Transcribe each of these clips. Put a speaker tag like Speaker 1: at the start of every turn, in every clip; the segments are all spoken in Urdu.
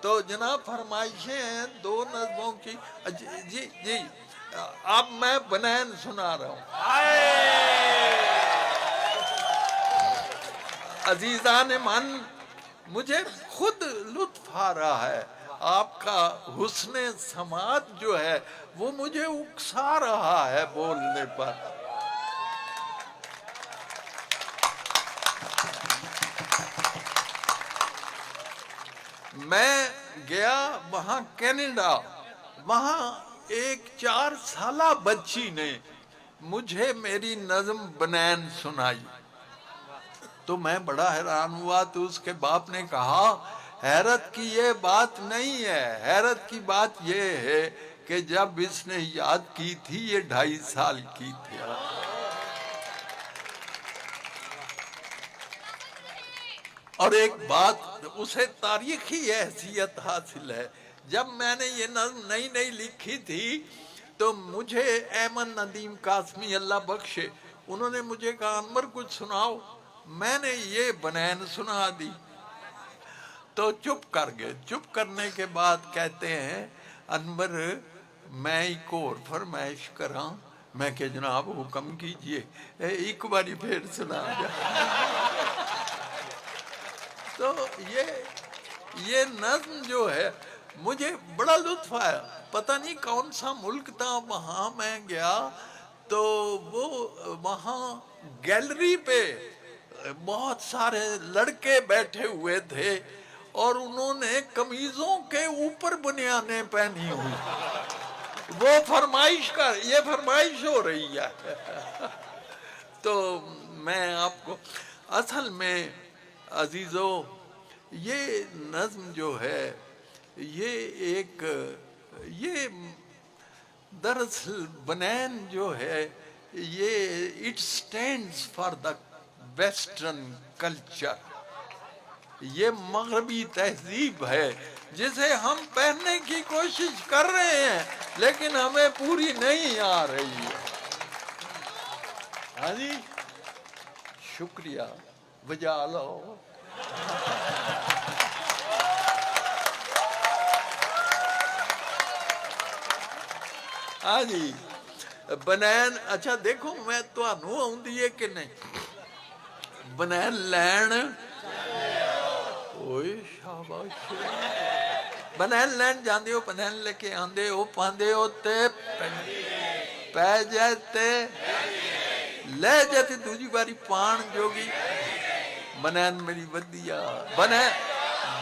Speaker 1: تو جناب فرمائشیں ہیں دو نظموں کی. جی جی اب میں بنین سنا رہا ہوں. عزیزان من، مجھے خود لطف آ رہا ہے. آپ کا حسن سماعت جو ہے وہ مجھے اکسا رہا ہے بولنے پر. میں گیا وہاں کینیڈا، وہاں ایک 4 سالہ بچی نے مجھے میری نظم بنین سنائی تو میں بڑا حیران ہوا. تو اس کے باپ نے کہا حیرت کی یہ بات نہیں ہے، حیرت کی بات یہ ہے کہ جب اس نے یاد کی تھی یہ 2.5 سال کی تھی. اور ایک بات، اسے تاریخی حیثیت حاصل ہے. جب میں نے یہ نظم نئی لکھی تھی تو مجھے ایمن ندیم قاسمی اللہ بخشے، انہوں نے مجھے کہا انور کچھ سناؤ. میں نے یہ بنین سنا دی تو چپ کر گئے. چپ کرنے کے بعد کہتے ہیں انور میں ایک اور فرمائش کراں. میں کہ جناب حکم کیجئے. ایک باری پھر سنا دیا. تو یہ نظم جو ہے مجھے بڑا لطف آیا. پتہ نہیں کون سا ملک تھا، وہاں میں گیا تو وہ وہاں گیلری پہ بہت سارے لڑکے بیٹھے ہوئے تھے اور انہوں نے قمیضوں کے اوپر بنیانیں پہنی ہوئی. وہ یہ فرمائش ہو رہی ہے. تو میں آپ کو اصل میں عزیزو یہ نظم جو ہے یہ دراصل بنین جو ہے یہ it stands for the western culture. یہ مغربی تہذیب ہے جسے ہم پہننے کی کوشش کر رہے ہیں لیکن ہمیں پوری نہیں آ رہی ہے. ہاں جی شکریہ. بجا لو. ہاں جی بنین. اچھا دیکھو میں تہانوں آؤندی ہے کہ نہیں بنین لین. اوئے شاباش. بنین لین جاندے ہو، بنین لے کے آندے ہو، پاندے ہو تے پہ جاتے لے جاتی دوجی باری پان جوگی. بنین میری ودیا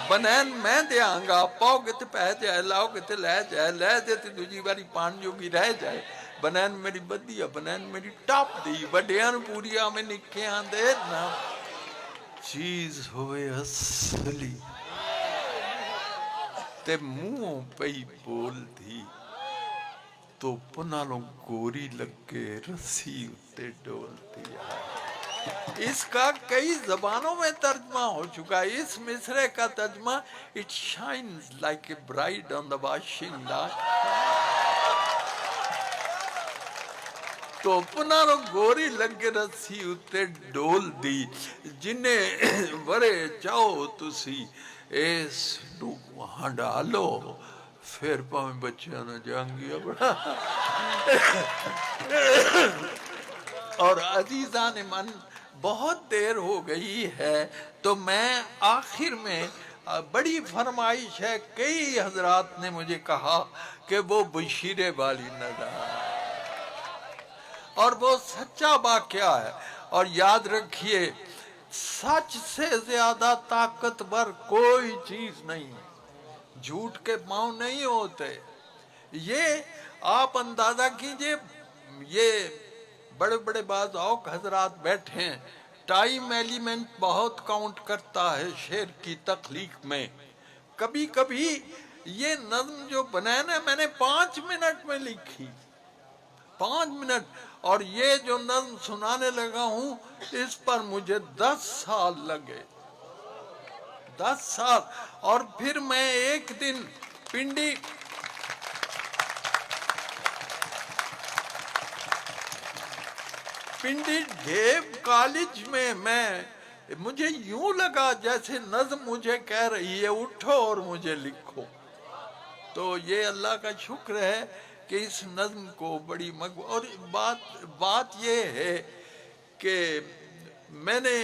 Speaker 1: بنین میں دیاں گا. پاؤ گے تے پہ جائے، لاؤ گے تے لے جائے، لے جاتی دوجی باری پان جوگی رہ جائے. بنین میری ودیا، بنین میری ٹاپ دی. وڈیاں پوری میں نکے آندے نا چیز ہوئے اصلی تے منہوں پئی بول دی تو پنالوں گوری لگے رسی اتے ڈول دیا. اس کا کئی زبانوں میں ترجمہ ہو چکا ہے. اس مصرے کا ترجمہ It shines like a bride on the washing line. تو پنالوں گوری لگے رسی اتے ڈول دی جنہیں ورے چاہو تسی اس نو وہاں ڈالو پھر پاویں بچیاں نہ جانگیا بڑا. اور عزیزان من بہت دیر ہو گئی ہے تو میں آخر میں بڑی فرمائش ہے. کئی حضرات نے مجھے کہا کہ وہ بشیرے والی نظر اور وہ سچا واقعہ ہے. اور یاد رکھیے سچ سے زیادہ طاقتور کوئی چیز نہیں. جھوٹ کے پاؤں نہیں ہوتے. یہ آپ اندازہ کیجئے یہ بڑے بڑے بعض اوق حضرات بیٹھے ہیں. ٹائم ایلیمنٹ بہت کاؤنٹ کرتا ہے شعر کی تخلیق میں. کبھی کبھی یہ نظم جو بنین ہے میں نے 5 منٹ میں لکھی. 5 منٹ. اور یہ جو نظم سنانے لگا ہوں اس پر مجھے 10 سال لگے. 10 سال. اور پھر میں ایک دن پنڈی ڈھیب کالج میں مجھے یوں لگا جیسے نظم مجھے کہہ رہی ہے اٹھو اور مجھے لکھو. تو یہ اللہ کا شکر ہے کہ اس نظم کو بڑی اور بات یہ ہے کہ میں نے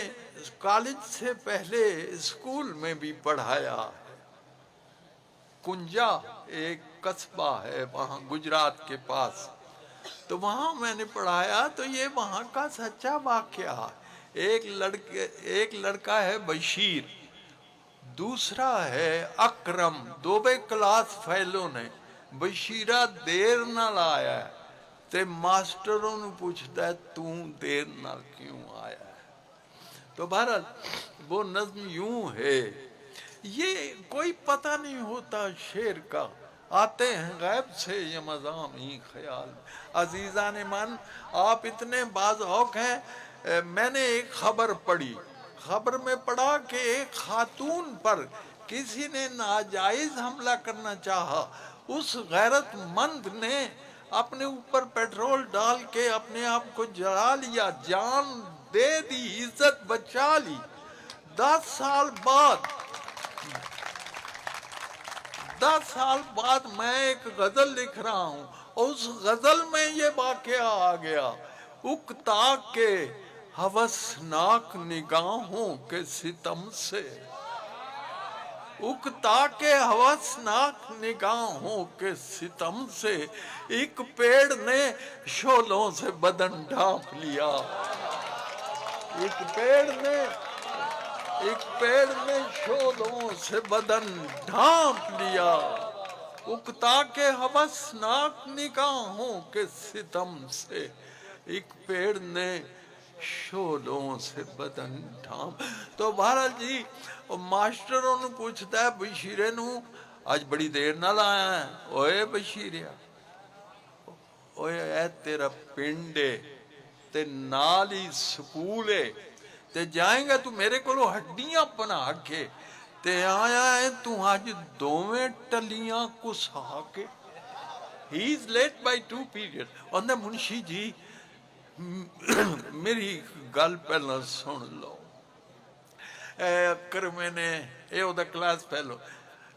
Speaker 1: کالج سے پہلے اسکول میں بھی پڑھایا. کنجا ایک قصبہ ہے وہاں گجرات کے پاس، تو وہاں میں نے پڑھایا. تو یہ وہاں کا سچا واقعہ. ایک لڑکا ہے بشیر، دوسرا ہے اکرم، دوبے کلاس فیلو نے. بشیرہ دیر نال آیا ہے تے ماسٹروں نے پوچھتا ہے تو دیر نال کیوں آیا ہے. تو بہرحال وہ نظم یوں ہے. یہ کوئی پتہ نہیں ہوتا شعر کا، آتے ہیں غیب سے یہ مضامین خیال. عزیزان من، آپ اتنے باذوق ہیں. میں نے ایک خبر پڑھی، خبر میں پڑھا کہ ایک خاتون پر کسی نے ناجائز حملہ کرنا چاہا. اس غیرت مند نے اپنے اوپر پیٹرول ڈال کے اپنے آپ کو جلا لیا، جان دے دی، عزت بچا لی. 10 سال بعد میں ایک غزل لکھ رہا ہوں اور اس غزل میں یہ واقعہ آ گیا. اکتا کے ہوسناک نگاہوں کے ستم سے، اکتا کے ہوسناک نگاہوں کے ستم سے ایک پیڑ نے شعلوں سے بدن ڈھانپ لیا. ایک پیڑ نے شعلوں سے بدن ڈھانپ لیا. اکتا کے ہوسناک نگاہوں کے ستم سے ایک پیڑ نے شعلوں سے بدن ڈھانپ. تو بہرحال جی ماسٹروں نے پوچھتا ہے بشیرے نو آج بڑی دیر نال آیا ہے. اوئے بشیریا، اوئے اے تیرا پنڈے تے نال ہی سکولے تے جائیں گا تو میرے کو ہڈیاں پنا کے تے آیا ہے تو آج دوویں ٹلیاں کسا کے. He is late by 2 periods. اندر منشی جی میری گل پہلا سن لو. کر میں نے اے او دا کلاس پہلو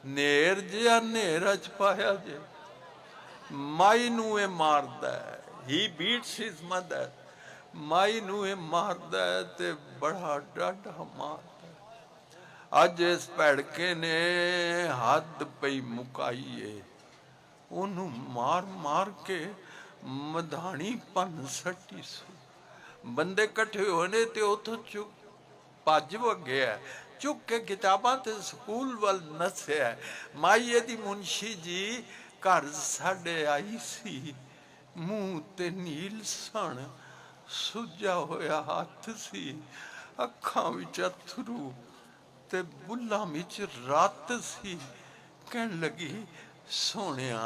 Speaker 1: نیر جیا نیرج پایا جے مائی نو اے ماردا ہے. He beats his mother. مائی نو اے ماردا ہے تے بڑا ڈاڈا ماردا ہے. اج اس پیڑکے نے حد پئی مکائیے، انہوں مار مار کے مدھانی پن سٹی سو. بندے کٹھے ہونے تے اتھو چک پاج وگیا چک کے کتاباں تے سکول وال نسیا. مائیے دی منشی جی گھر ساڈے آئی سی، منہ تے نیل سن، سجا ہویا ہاتھ سی، اکھاں وچ اتھرو تے بلاں وچ رات سی. کہن لگی سونیا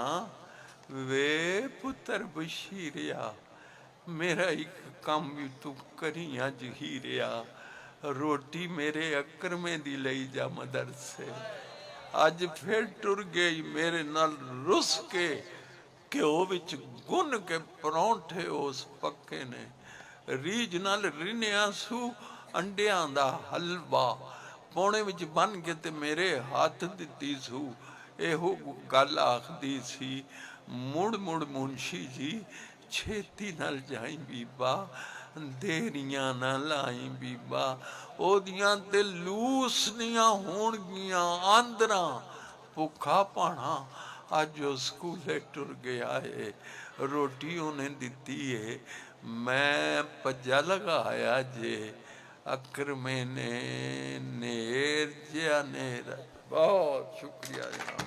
Speaker 1: وے پتر بشیریا، میرا ایک کام بھی تو کریاں جہیریا، روٹی میرے اکرمے دی لئی جا مدرسے. آج پھر ٹر گئی میرے نال رس کے کہ او وچ گن کے پرونٹھے اس پکے نے، ریج نال رنیا سو انڈیاں دا حلوہ پونے وچ بن کے تے میرے ہاتھ دتی سو. ایہو گل آخدی سی مڑ مڑ منشی جی چھیتی نال جائیں بیبا، دیریاں نہ لائیں بیبا، او دیاں تے لوسنیاں ہون گیاں آندراں پکھا پانا. آج جو سکولے ٹر گیا ہے، روٹی انہیں دیتی ہے، میں پجا لگایا جے اکرمے نے نیر جیا نیر. بہت شکریہ جناب.